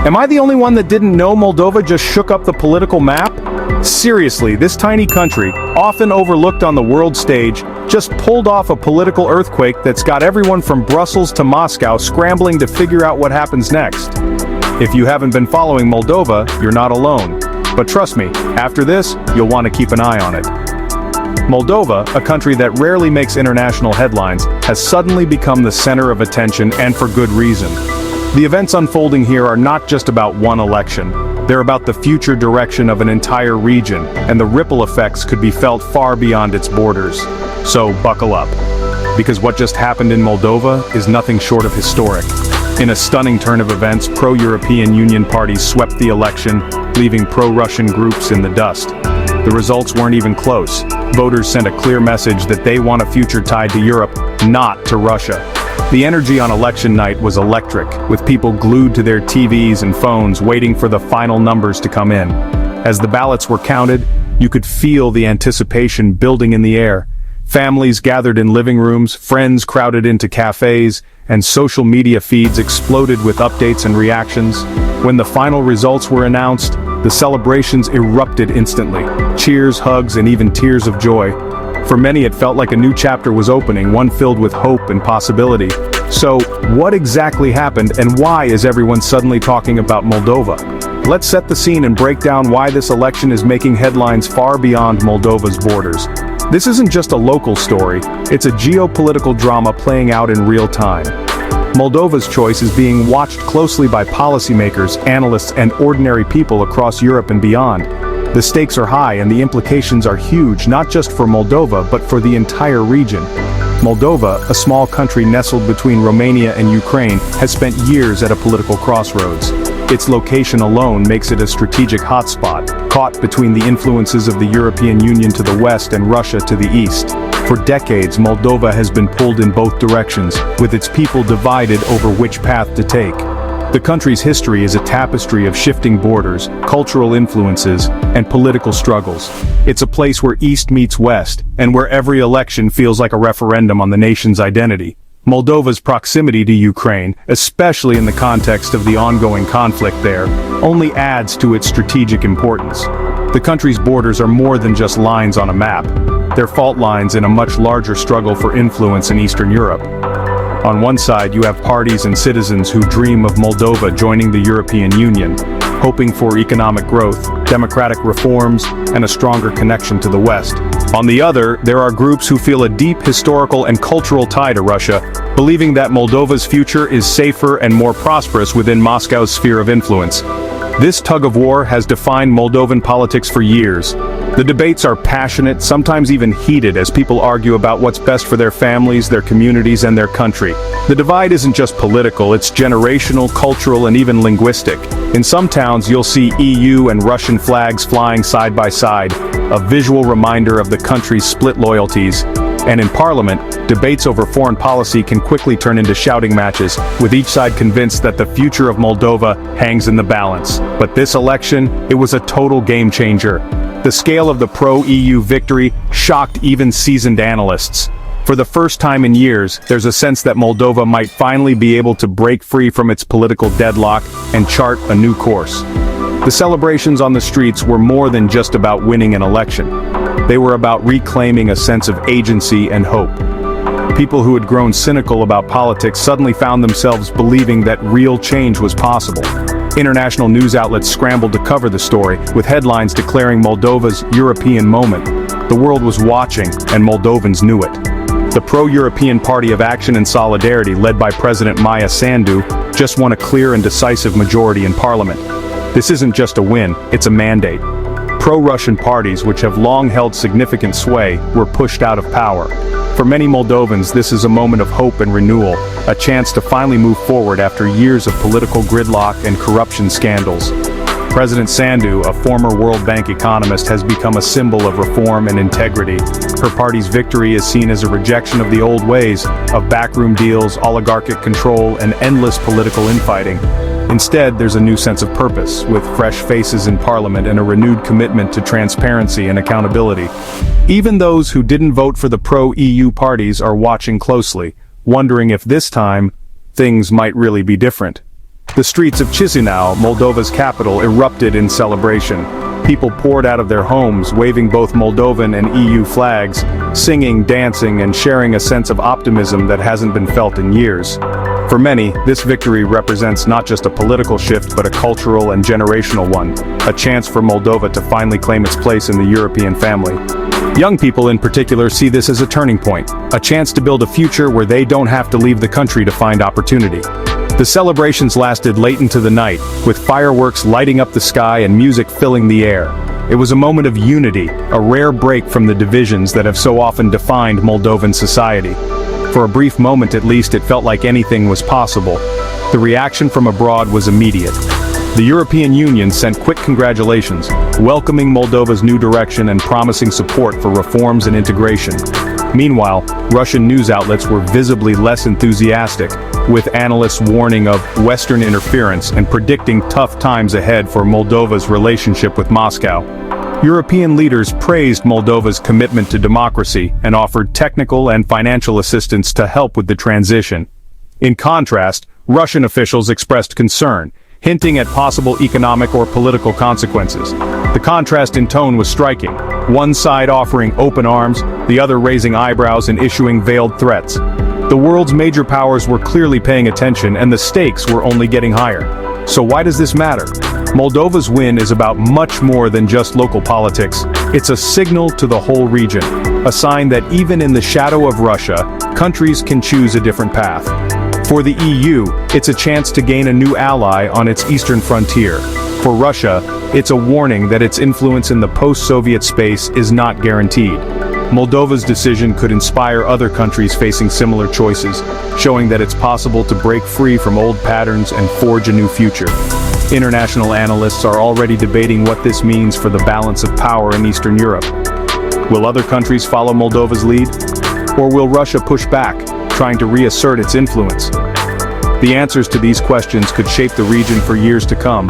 Am I the only one that didn't know Moldova just shook up the political map? Seriously, this tiny country, often overlooked on the world stage, just pulled off a political earthquake that's got everyone from Brussels to Moscow scrambling to figure out what happens next. If you haven't been following Moldova, you're not alone. But trust me, after this, you'll want to keep an eye on it. Moldova, a country that rarely makes international headlines, has suddenly become the center of attention, and for good reason. The events unfolding here are not just about one election. They're about the future direction of an entire region, and the ripple effects could be felt far beyond its borders. So buckle up. Because what just happened in Moldova is nothing short of historic. In a stunning turn of events, pro-European Union parties swept the election, leaving pro-Russian groups in the dust. The results weren't even close. Voters sent a clear message that they want a future tied to Europe, not to Russia. The energy on election night was electric, with people glued to their TVs and phones waiting for the final numbers to come in. As the ballots were counted, you could feel the anticipation building in the air. Families gathered in living rooms, friends crowded into cafes, and social media feeds exploded with updates and reactions. When the final results were announced, the celebrations erupted instantly. Cheers, hugs, and even tears of joy. For many, it felt like a new chapter was opening, one filled with hope and possibility. So, what exactly happened, and why is everyone suddenly talking about Moldova? Let's set the scene and break down why this election is making headlines far beyond Moldova's borders. This isn't just a local story, it's a geopolitical drama playing out in real time. Moldova's choice is being watched closely by policymakers, analysts, and ordinary people across Europe and beyond. The stakes are high and the implications are huge, not just for Moldova but for the entire region. Moldova, a small country nestled between Romania and Ukraine, has spent years at a political crossroads. Its location alone makes it a strategic hotspot, caught between the influences of the European Union to the west and Russia to the east. For decades, Moldova has been pulled in both directions, with its people divided over which path to take. The country's history is a tapestry of shifting borders, cultural influences, and political struggles. It's a place where East meets West, and where every election feels like a referendum on the nation's identity. Moldova's proximity to Ukraine, especially in the context of the ongoing conflict there, only adds to its strategic importance. The country's borders are more than just lines on a map. They're fault lines in a much larger struggle for influence in Eastern Europe. On one side, you have parties and citizens who dream of Moldova joining the European Union, hoping for economic growth, democratic reforms, and a stronger connection to the West. On the other, there are groups who feel a deep historical and cultural tie to Russia, believing that Moldova's future is safer and more prosperous within Moscow's sphere of influence. This tug-of-war has defined Moldovan politics for years. The debates are passionate, sometimes even heated, as people argue about what's best for their families, their communities, and their country. The divide isn't just political, it's generational, cultural, and even linguistic. In some towns, you'll see EU and Russian flags flying side by side, a visual reminder of the country's split loyalties. And in Parliament, debates over foreign policy can quickly turn into shouting matches, with each side convinced that the future of Moldova hangs in the balance. But this election, it was a total game changer. The scale of the pro-EU victory shocked even seasoned analysts. For the first time in years, there's a sense that Moldova might finally be able to break free from its political deadlock and chart a new course. The celebrations on the streets were more than just about winning an election. They were about reclaiming a sense of agency and hope. People who had grown cynical about politics suddenly found themselves believing that real change was possible. International news outlets scrambled to cover the story, with headlines declaring Moldova's European moment. The world was watching, and Moldovans knew it. The pro-European Party of Action and Solidarity, led by President Maia Sandu, just won a clear and decisive majority in parliament. This isn't just a win, it's a mandate. Pro-Russian parties, which have long held significant sway, were pushed out of power. For many Moldovans, this is a moment of hope and renewal, a chance to finally move forward after years of political gridlock and corruption scandals. President Sandu, a former World Bank economist, has become a symbol of reform and integrity. Her party's victory is seen as a rejection of the old ways of backroom deals, oligarchic control, and endless political infighting. Instead, there's a new sense of purpose, with fresh faces in parliament and a renewed commitment to transparency and accountability. Even those who didn't vote for the pro-EU parties are watching closely, wondering if this time, things might really be different. The streets of Chisinau, Moldova's capital, erupted in celebration. People poured out of their homes, waving both Moldovan and EU flags, singing, dancing, and sharing a sense of optimism that hasn't been felt in years. For many, this victory represents not just a political shift but a cultural and generational one, a chance for Moldova to finally claim its place in the European family. Young people in particular see this as a turning point, a chance to build a future where they don't have to leave the country to find opportunity. The celebrations lasted late into the night, with fireworks lighting up the sky and music filling the air. It was a moment of unity, a rare break from the divisions that have so often defined Moldovan society. For a brief moment at least, it felt like anything was possible. The reaction from abroad was immediate. The European Union sent quick congratulations, welcoming Moldova's new direction and promising support for reforms and integration. Meanwhile, Russian news outlets were visibly less enthusiastic, with analysts warning of Western interference and predicting tough times ahead for Moldova's relationship with Moscow. European leaders praised Moldova's commitment to democracy and offered technical and financial assistance to help with the transition. In contrast, Russian officials expressed concern, hinting at possible economic or political consequences. The contrast in tone was striking, one side offering open arms, the other raising eyebrows and issuing veiled threats. The world's major powers were clearly paying attention, and the stakes were only getting higher. So why does this matter? Moldova's win is about much more than just local politics. It's a signal to the whole region, a sign that even in the shadow of Russia, countries can choose a different path. For the EU, it's a chance to gain a new ally on its eastern frontier. For Russia, it's a warning that its influence in the post-Soviet space is not guaranteed. Moldova's decision could inspire other countries facing similar choices, showing that it's possible to break free from old patterns and forge a new future. International analysts are already debating what this means for the balance of power in Eastern Europe. Will other countries follow Moldova's lead? Or will Russia push back, trying to reassert its influence? The answers to these questions could shape the region for years to come.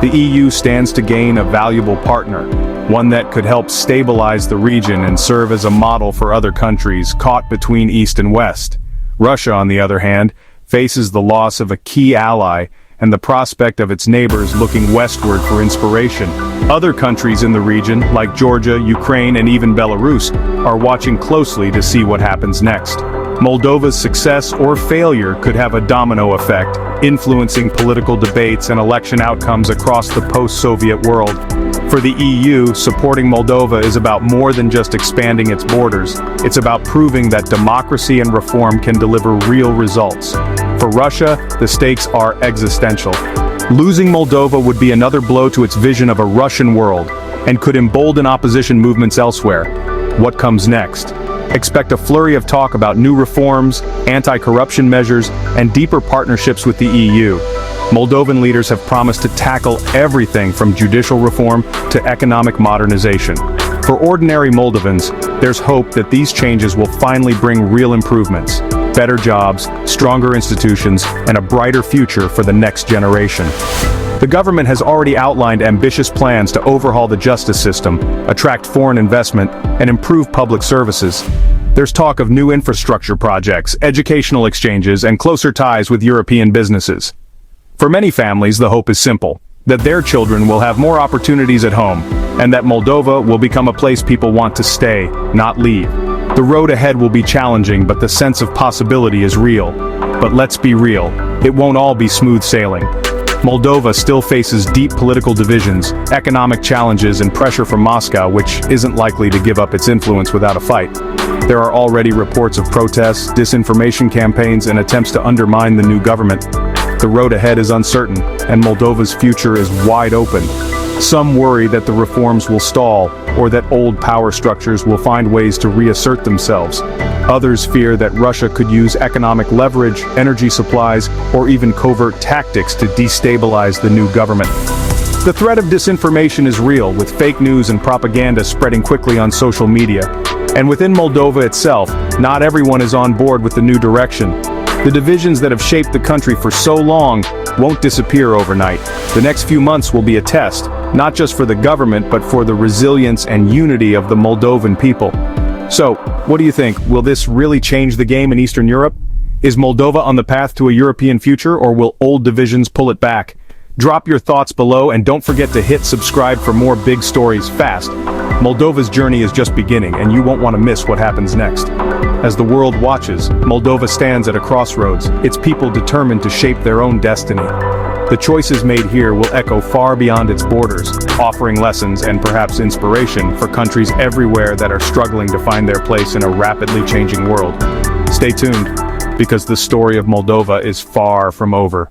The EU stands to gain a valuable partner, one that could help stabilize the region and serve as a model for other countries caught between East and West. Russia, on the other hand, faces the loss of a key ally and the prospect of its neighbors looking westward for inspiration. Other countries in the region, like Georgia, Ukraine, and even Belarus, are watching closely to see what happens next. Moldova's success or failure could have a domino effect, influencing political debates and election outcomes across the post-Soviet world. For the EU, supporting Moldova is about more than just expanding its borders. It's about proving that democracy and reform can deliver real results. For Russia, the stakes are existential. Losing Moldova would be another blow to its vision of a Russian world, and could embolden opposition movements elsewhere. What comes next? Expect a flurry of talk about new reforms, anti-corruption measures, and deeper partnerships with the EU. Moldovan leaders have promised to tackle everything from judicial reform to economic modernization. For ordinary Moldovans, there's hope that these changes will finally bring real improvements, better jobs, stronger institutions, and a brighter future for the next generation. The government has already outlined ambitious plans to overhaul the justice system, attract foreign investment, and improve public services. There's talk of new infrastructure projects, educational exchanges, and closer ties with European businesses. For many families, the hope is simple, that their children will have more opportunities at home, and that Moldova will become a place people want to stay, not leave. The road ahead will be challenging, but the sense of possibility is real. But let's be real, it won't all be smooth sailing. Moldova still faces deep political divisions, economic challenges, and pressure from Moscow, which isn't likely to give up its influence without a fight. There are already reports of protests, disinformation campaigns, and attempts to undermine the new government. The road ahead is uncertain, and Moldova's future is wide open. Some worry that the reforms will stall, or that old power structures will find ways to reassert themselves. Others fear that Russia could use economic leverage, energy supplies, or even covert tactics to destabilize the new government. The threat of disinformation is real, with fake news and propaganda spreading quickly on social media. And within Moldova itself, not everyone is on board with the new direction. The divisions that have shaped the country for so long won't disappear overnight. The next few months will be a test, not just for the government but for the resilience and unity of the Moldovan people. So, what do you think? Will this really change the game in Eastern Europe? Is Moldova on the path to a European future, or will old divisions pull it back? Drop your thoughts below and don't forget to hit subscribe for more big stories fast. Moldova's journey is just beginning and you won't want to miss what happens next. As the world watches, Moldova stands at a crossroads, its people determined to shape their own destiny. The choices made here will echo far beyond its borders, offering lessons and perhaps inspiration for countries everywhere that are struggling to find their place in a rapidly changing world. Stay tuned, because the story of Moldova is far from over.